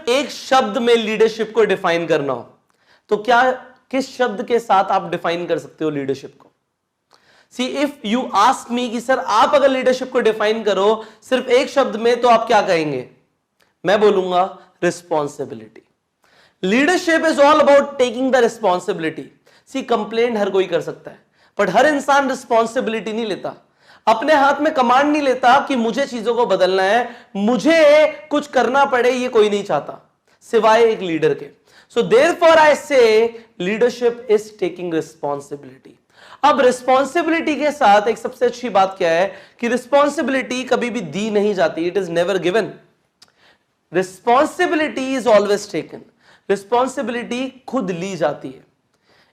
सिर्फ एक शब्द में लीडरशिप को डिफाइन करना हो तो क्या किस शब्द के साथ आप डिफाइन कर सकते हो लीडरशिप को? See if you ask me कि सर आप अगर लीडरशिप को डिफाइन करो सिर्फ एक शब्द में तो आप क्या कहेंगे? मैं बोलूंगा responsibility. Leadership is all about taking the responsibility. See complaint हर कोई कर सकता है बट हर इंसान रिस्पॉन्सिबिलिटी नहीं लेता, अपने हाथ में कमांड नहीं लेता कि मुझे चीजों को बदलना है, मुझे कुछ करना पड़े, ये कोई नहीं चाहता सिवाय एक लीडर के। सो देयरफॉर आई से लीडरशिप इज टेकिंग रिस्पॉन्सिबिलिटी। अब रिस्पॉन्सिबिलिटी के साथ एक सबसे अच्छी बात क्या है कि रिस्पॉन्सिबिलिटी कभी भी दी नहीं जाती, it is never given. Responsibility is always taken. Responsibility खुद ली जाती है।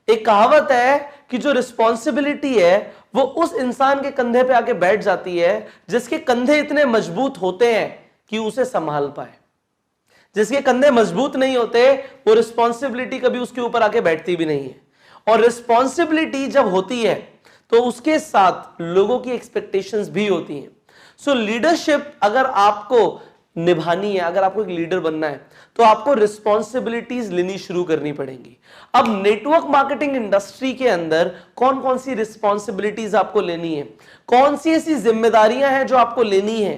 एक कहावत है कि जो रिस्पॉन्सिबिलिटी है वो उस इंसान के कंधे पे आके बैठ जाती है जिसके कंधे इतने मजबूत होते हैं कि उसे संभाल पाए। जिसके कंधे मजबूत नहीं होते वो रिस्पॉन्सिबिलिटी कभी उसके ऊपर आके बैठती भी नहीं है। और रिस्पॉन्सिबिलिटी जब होती है तो उसके साथ लोगों की एक्सपेक्टेशंस भी होती हैं। सो लीडरशिप अगर आपको निभानी है, अगर आपको एक लीडर बनना है तो आपको रिस्पॉन्सिबिलिटीज लेनी शुरू करनी पड़ेंगी। अब नेटवर्क मार्केटिंग इंडस्ट्री के अंदर कौन कौन सी रिस्पॉन्सिबिलिटीज आपको लेनी है, कौन सी ऐसी जिम्मेदारियां हैं जो आपको लेनी है,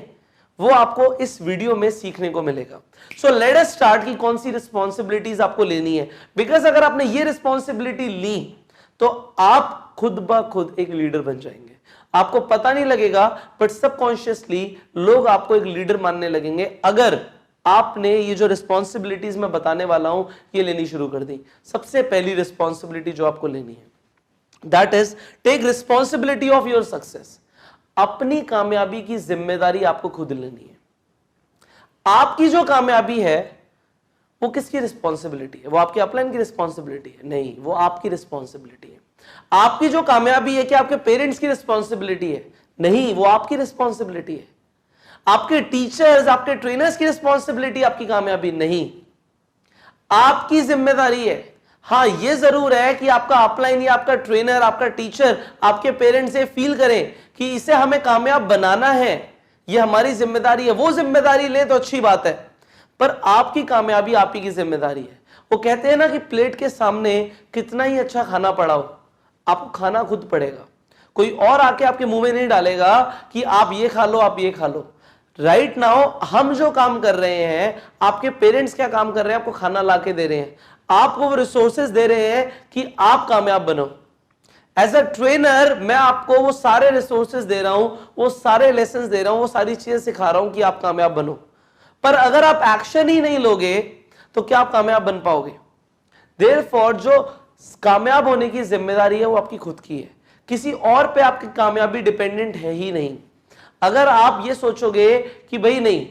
वो आपको इस वीडियो में सीखने को मिलेगा। सो लेट अस स्टार्ट कि कौन सी रिस्पॉन्सिबिलिटीज आपको लेनी है। बिकॉज अगर आपने ये रिस्पॉन्सिबिलिटी ली तो आप खुद ब खुद एक लीडर बन जाएंगे। आपको पता नहीं लगेगा बट सबकॉन्शियसली लोग आपको एक लीडर मानने लगेंगे अगर आपने ये जो रिस्पॉन्सिबिलिटीज मैं बताने वाला हूं ये लेनी शुरू कर दी। सबसे पहली रिस्पॉन्सिबिलिटी जो आपको लेनी है that is take responsibility of your success. अपनी कामयाबी की जिम्मेदारी आपको खुद लेनी है। आपकी जो कामयाबी है वो किसकी रिस्पॉन्सिबिलिटी है? वो आपके अपलाइन की रिस्पॉन्सिबिलिटी है? नहीं, वो आपकी रिस्पॉन्सिबिलिटी है। आपकी जो कामयाबी है क्या आपके पेरेंट्स की रिस्पॉन्सिबिलिटी है? नहीं, वो आपकी रिस्पॉन्सिबिलिटी है। आपके टीचर्स, आपके ट्रेनर्स की रिस्पॉन्सिबिलिटी आपकी कामयाबी नहीं, आपकी जिम्मेदारी है। हां, ये जरूर है कि आपका अपलाइन या आपका ट्रेनर, आपका टीचर, आपके पेरेंट्स ये फील करें कि इसे हमें कामयाब बनाना है, ये हमारी जिम्मेदारी है। वो जिम्मेदारी ले तो अच्छी बात है पर आपकी कामयाबी आप ही की जिम्मेदारी है। वो कहते हैं ना कि प्लेट के सामने कितना ही अच्छा खाना पड़ा हो, आपको खाना खुद पड़ेगा। कोई और आके आपके मुंह में नहीं डालेगा कि आप ये खा लो, आप ये खा लो। राइट नाउ हम जो काम कर रहे हैं, आपके पेरेंट्स क्या काम कर रहे हैं? आपको खाना ला के दे रहे हैं, आपको वो रिसोर्सेज दे रहे हैं कि आप कामयाब बनो। एज अ ट्रेनर मैं आपको वो सारे रिसोर्सेज दे रहा हूं, वो सारे लेसन दे रहा हूं, वो सारी चीजें सिखा रहा हूं कि आप कामयाब बनो। पर अगर आप एक्शन ही नहीं लोगे तो क्या आप कामयाब बन पाओगे? देयरफॉर जो कामयाब होने की जिम्मेदारी है वो आपकी खुद की है, किसी और पे आपकी कामयाबी डिपेंडेंट है ही नहीं। अगर आप ये सोचोगे कि भाई नहीं,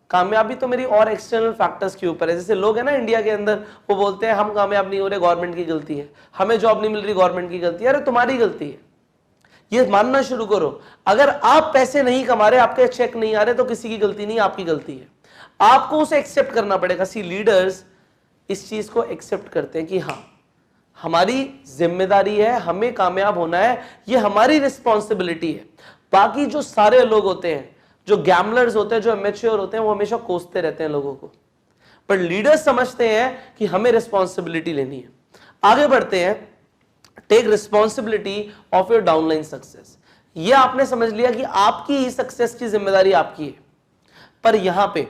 कामयाबी तो मेरी और एक्सटर्नल फैक्टर्स के ऊपर है, जैसे लोग हैं ना इंडिया के अंदर, वो बोलते हैं हम कामयाब नहीं हो रहे, गवर्नमेंट की गलती है, हमें जॉब नहीं मिल रही, गवर्नमेंट की गलती है। अरे तुम्हारी गलती है, ये मानना शुरू करो। अगर आप पैसे नहीं कमा रहे, आपके चेक नहीं आ रहे तो किसी की गलती नहीं, आपकी गलती है। आपको उसे एक्सेप्ट करना पड़ेगा। सी लीडर्स इस चीज को एक्सेप्ट करते हैं कि हाँ, हमारी जिम्मेदारी है, हमें कामयाब होना है, ये हमारी रिस्पॉन्सिबिलिटी है। बाकी जो सारे लोग होते हैं, जो गैम्बलर्स होते हैं, जो इमैच्योर होते हैं, वो हमेशा कोसते रहते हैं लोगों को। पर लीडर्स समझते हैं कि हमें रिस्पॉन्सिबिलिटी लेनी है। आगे बढ़ते हैं। Take responsibility of your downline success. ये आपने समझ लिया कि आपकी ही सक्सेस की जिम्मेदारी आपकी है। पर यहां पे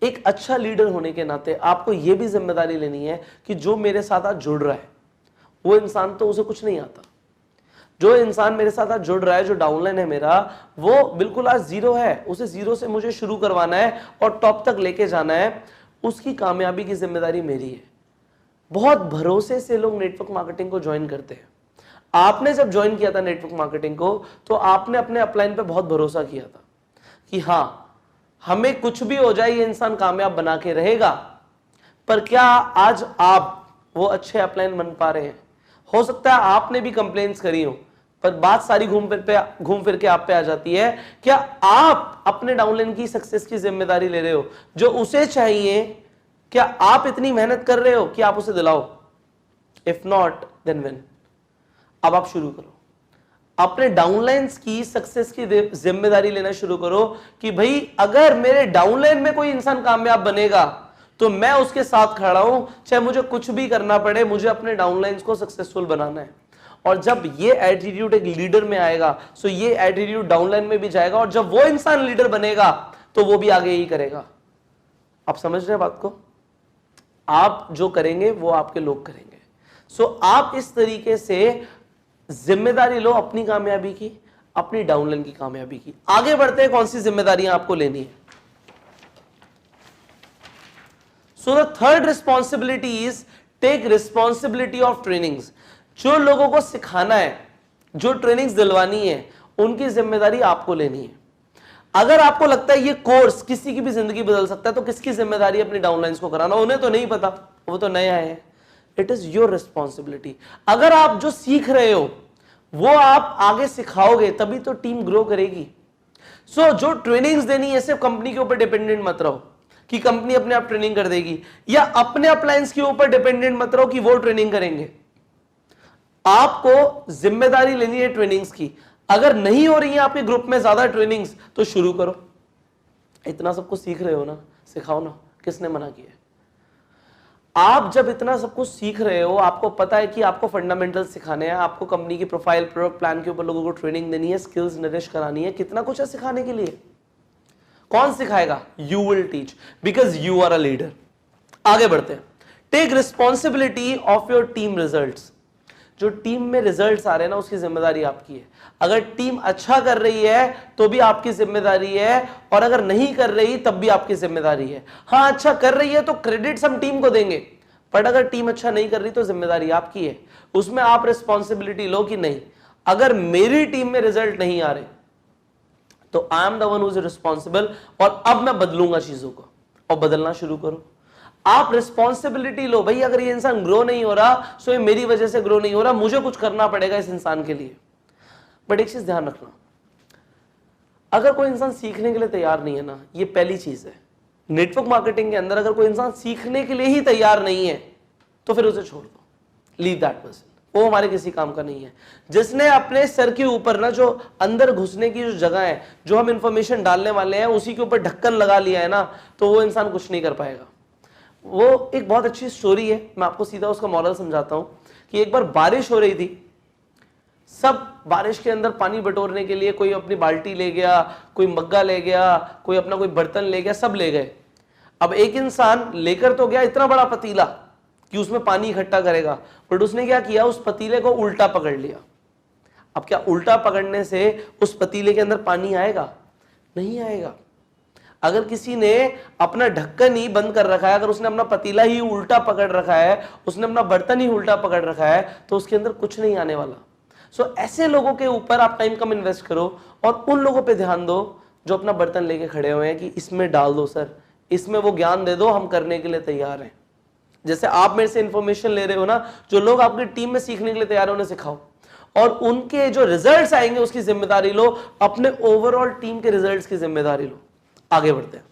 एक अच्छा लीडर होने के नाते आपको यह भी जिम्मेदारी लेनी है कि जो मेरे साथ आज जुड़ रहा है वो इंसान तो उसे कुछ नहीं आता। जो इंसान मेरे साथ आज जुड़ रहा है, जो डाउनलाइन है मेरा, वो बिल्कुल आज जीरो है, उसे जीरो से मुझे शुरू करवाना है और टॉप तक लेके जाना है। उसकी कामयाबी की जिम्मेदारी मेरी है। बहुत भरोसे से लोग नेटवर्क मार्केटिंग को ज्वाइन करते हैं। आपने जब ज्वाइन किया था नेटवर्क मार्केटिंग को तो आपने अपने अपलाइन पे बहुत भरोसा किया था कि हां, हमें कुछ भी हो जाए ये इंसान कामयाब बना के रहेगा। पर क्या आज आप वो अच्छे अपलाइन बन पा रहे हैं? हो सकता है आपने भी कंप्लेंट्स करी हो, पर बात सारी घूम फिर के आप पे आ जाती है। क्या आप अपने डाउनलाइन की सक्सेस की जिम्मेदारी ले रहे हो? जो उसे चाहिए, क्या आप इतनी मेहनत कर रहे हो कि आप उसे दिलाओ? If not then when? अब आप शुरू करो, अपने डाउनलाइंस की सक्सेस की जिम्मेदारी लेना शुरू करो कि भाई अगर मेरे डाउनलाइन में कोई इंसान कामयाब बनेगा तो मैं उसके साथ खड़ा हूं, चाहे मुझे कुछ भी करना पड़े, मुझे अपने डाउनलाइंस को सक्सेसफुल बनाना है। और जब ये एटीट्यूड एक लीडर में आएगा, सो ये एटीट्यूड डाउनलाइन में भी जाएगा, और जब वो इंसान लीडर बनेगा तो वो भी आगे यही करेगा। आप समझ रहे हैं बात को? आप जो करेंगे वो आपके लोग करेंगे। सो आप इस तरीके से जिम्मेदारी लो अपनी कामयाबी की, अपनी डाउनलाइन की कामयाबी की। आगे बढ़ते हैं, कौन सी जिम्मेदारियां आपको लेनी है। So the third responsibility is take responsibility of trainings. जो लोगों को सिखाना है, जो ट्रेनिंग्स दिलवानी है, उनकी जिम्मेदारी आपको लेनी है। अगर आपको लगता है ये कोर्स किसी की भी जिंदगी बदल सकता है, तो किसकी जिम्मेदारी अपनी डाउनलाइंस को कराना? उन्हें तो नहीं पता, वो तो नए आए हैं। It is your responsibility. अगर आप जो सीख रहे हो वो आप आगे सिखाओगे, तभी तो टीम ग्रो करेगी। सो जो ट्रेनिंग्स देनी है, सिर्फ कंपनी के ऊपर डिपेंडेंट मत रहो कि कंपनी अपने आप ट्रेनिंग कर देगी, या अपने अप्लायंस के ऊपर डिपेंडेंट मत रहो कि वो ट्रेनिंग करेंगे। आपको जिम्मेदारी लेनी है ट्रेनिंग्स की। अगर नहीं हो रही है आपके ग्रुप में ज्यादा ट्रेनिंग्स, तो शुरू करो। इतना सब कुछ सीख रहे हो ना, सिखाओ ना, किसने मना किया? आप जब इतना सब कुछ सीख रहे हो, आपको पता है कि आपको फंडामेंटल सिखाने हैं, आपको कंपनी की प्रोफाइल, प्रोडक्ट प्लान के ऊपर लोगों को ट्रेनिंग देनी है, स्किल्स नरिश करानी है, कितना कुछ है सिखाने के लिए। कौन सिखाएगा? You will teach, because you are a leader. आगे बढ़ते हैं। Take responsibility of your team results. जो टीम में रिजल्ट्स आ रहे हैं ना, उसकी जिम्मेदारी आपकी है। अगर टीम अच्छा कर रही है तो भी आपकी जिम्मेदारी है, और अगर नहीं कर रही तब भी आपकी जिम्मेदारी है। हाँ, अच्छा कर रही है तो क्रेडिट्स हम टीम को देंगे, बट अगर टीम अच्छा नहीं कर रही तो जिम्मेदारी आपकी है। उसमें आप रिस्पॉन्सिबिलिटी लो कि नहीं, अगर मेरी टीम में रिजल्ट नहीं आ रहे तो I am the one who is responsible, और अब मैं बदलूंगा चीजों को, और बदलना शुरू करो। आप रिस्पॉन्सिबिलिटी लो, भाई अगर ये इंसान ग्रो नहीं हो रहा, सो ये मेरी वजह से ग्रो नहीं हो रहा, मुझे कुछ करना पड़ेगा इस इंसान के लिए। बट एक चीज ध्यान रखना, अगर कोई इंसान सीखने के लिए तैयार नहीं है ना, ये पहली चीज है नेटवर्क मार्केटिंग के अंदर, अगर कोई इंसान सीखने के लिए ही तैयार नहीं है तो फिर उसे छोड़ दो, लीव दैट पर्सन, वो हमारे किसी काम का नहीं है। जिसने अपने सर के ऊपर ना जो अंदर घुसने की जो जगह है, जो हम इंफॉर्मेशन डालने वाले हैं, उसी के ऊपर ढक्कन लगा लिया है ना, तो वो इंसान कुछ नहीं कर पाएगा। वो एक बहुत अच्छी स्टोरी है, मैं आपको सीधा उसका मॉरल समझाता हूं कि एक बार बारिश हो रही थी, सब बारिश के अंदर पानी बटोरने के लिए कोई अपनी बाल्टी ले गया, कोई मग्गा ले गया, कोई अपना कोई बर्तन ले गया, सब ले गए। अब एक इंसान लेकर तो गया इतना बड़ा पतीला कि उसमें पानी इकट्ठा करेगा, बट उसने क्या किया, उस पतीले को उल्टा पकड़ लिया। अब क्या उल्टा पकड़ने से उस पतीले के अंदर पानी आएगा? नहीं आएगा। अगर किसी ने अपना ढक्कन ही बंद कर रखा है, अगर उसने अपना पतीला ही उल्टा पकड़ रखा है, उसने अपना बर्तन ही उल्टा पकड़ रखा है, तो उसके अंदर कुछ नहीं आने वाला। सो ऐसे लोगों के ऊपर आप टाइम कम इन्वेस्ट करो, और उन लोगों पे ध्यान दो जो अपना बर्तन लेके खड़े हुए हैं कि इसमें डाल दो सर, इसमें वो ज्ञान दे दो, हम करने के लिए तैयार हैं। जैसे आप मेरे से इंफॉर्मेशन ले रहे हो ना, जो लोग आपकी टीम में सीखने के लिए तैयार है उन्हें सिखाओ, और उनके जो रिजल्ट्स आएंगे उसकी जिम्मेदारी लो, अपने ओवरऑल टीम के रिजल्ट्स की जिम्मेदारी लो। आगे बढ़ते हैं।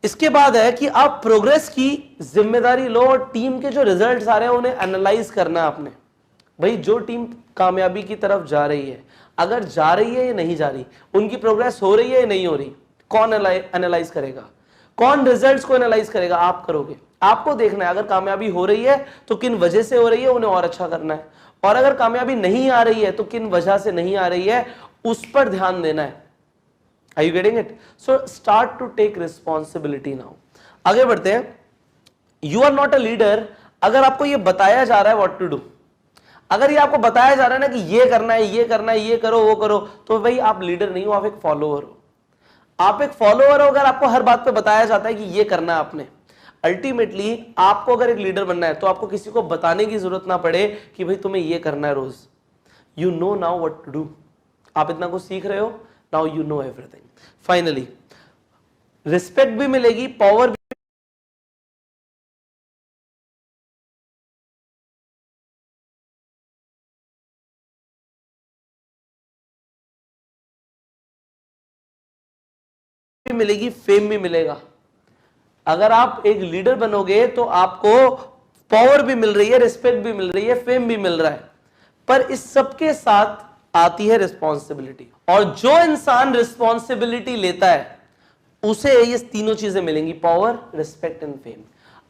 इसके बाद है कि आप प्रोग्रेस की जिम्मेदारी लो, और टीम के जो रिजल्ट्स आ रहे हैं उन्हें एनालाइज करना है आपने। भाई जो टीम कामयाबी की तरफ जा रही है, अगर जा रही है या नहीं जा रही, उनकी प्रोग्रेस हो रही है या नहीं हो रही, कौन एनालाइज करेगा? कौन रिजल्ट्स को एनालाइज करेगा? आप करोगे। आपको देखना है अगर कामयाबी हो रही है तो किन वजह से हो रही है, उन्हें और अच्छा करना है, और अगर कामयाबी नहीं आ रही है तो किन वजह से नहीं आ रही है, उस पर ध्यान देना है। Are you getting it? So start to take responsibility now. आगे बढ़ते हैं। You are not a leader अगर आपको ये बताया जा रहा है what to do, अगर ये आपको बताया जा रहा है ना कि ये करना है, ये करना है, ये करो, वो करो, तो भाई आप लीडर नहीं हो, आप एक फॉलोअर हो। आप एक फॉलोअर हो अगर आपको हर बात पे बताया जाता है कि ये करना है आपने। अल्टीमेटली आपको अगर एक लीडर बनना है तो आपको किसी को बताने की जरूरत ना पड़े कि भाई तुम्हें ये करना है रोज। You know now what to do. आप इतना कुछ सीख रहे हो, now you know everything. Finally respect भी मिलेगी, पावर भी मिलेगी, फेम भी मिलेगा। अगर आप एक लीडर बनोगे तो आपको पावर भी मिल रही है, रिस्पेक्ट भी मिल रही है, फेम भी मिल रहा है, पर इस सबके साथ आती है रिस्पॉन्सिबिलिटी। और जो इंसान रिस्पॉन्सिबिलिटी लेता है उसे ये तीनों चीजें मिलेंगी, पावर, रिस्पेक्ट एंड फेम।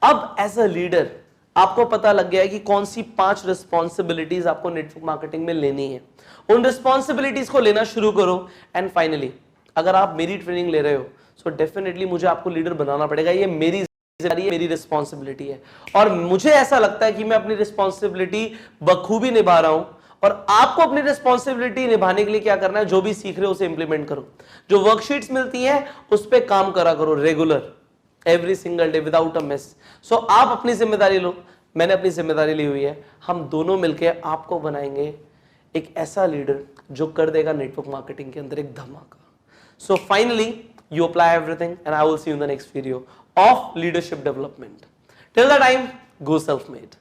अब एज अ लीडर आपको पता लग गया है कि कौन सी 5 रिस्पॉन्सिबिलिटीज आपको नेटवर्क मार्केटिंग में लेनी है। उन रिस्पॉन्सिबिलिटीज को लेना शुरू करो। एंड फाइनली अगर आप मेरी ट्रेनिंग ले रहे हो सो डेफिनेटली मुझे आपको लीडर बनाना पड़ेगा। ये मेरी मेरी रिस्पॉन्सिबिलिटी है और मुझे ऐसा लगता है कि मैं अपनी रिस्पॉन्सिबिलिटी बखूबी निभा रहा हूं। और आपको अपनी रिस्पॉन्सिबिलिटी निभाने के लिए क्या करना है, जो भी सीख रहे हो उसे इंप्लीमेंट करो। जो वर्कशीट्स मिलती हैं उस पर काम करा करो regular, every single day without a miss. So आप अपनी जिम्मेदारी लो, मैंने अपनी जिम्मेदारी ली हुई है। हम दोनों मिलकर आपको बनाएंगे एक ऐसा लीडर जो कर देगा नेटवर्क मार्केटिंग के अंदर एक धमाका। So finally you apply everything and I will see you in the next video of leadership development. Till that time, go self-made.